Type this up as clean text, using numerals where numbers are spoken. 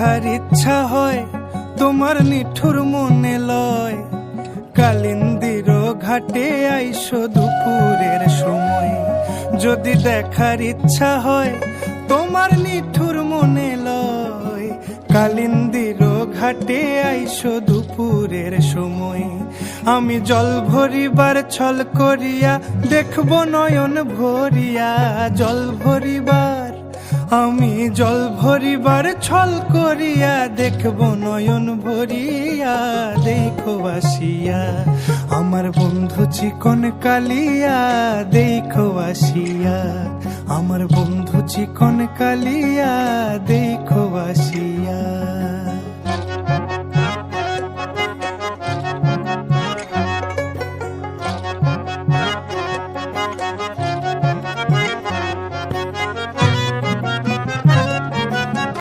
দেখার ইচ্ছা হয় তোমার নিঠুর মনে লয়, কালিন্দির ঘাটে আইসো দুপুরের সময়। যদি দেখার ইচ্ছা হয় তোমার নিঠুর মনে লয়, কালিন্দির ঘাটে আইসো দুপুরের সময়। আমি জল ভরিবার ছল করিয়া দেখব নয়ন ভরিয়া, জল ভরিবার আমি জল ভরিবার ছল করিয়া দেখব নয়ন ভরিয়া। দেখো আসিয়া আমার বন্ধু চিকন কালিয়া, দেখো আসিয়া আমার বন্ধু চিকন কালিয়া, দেখো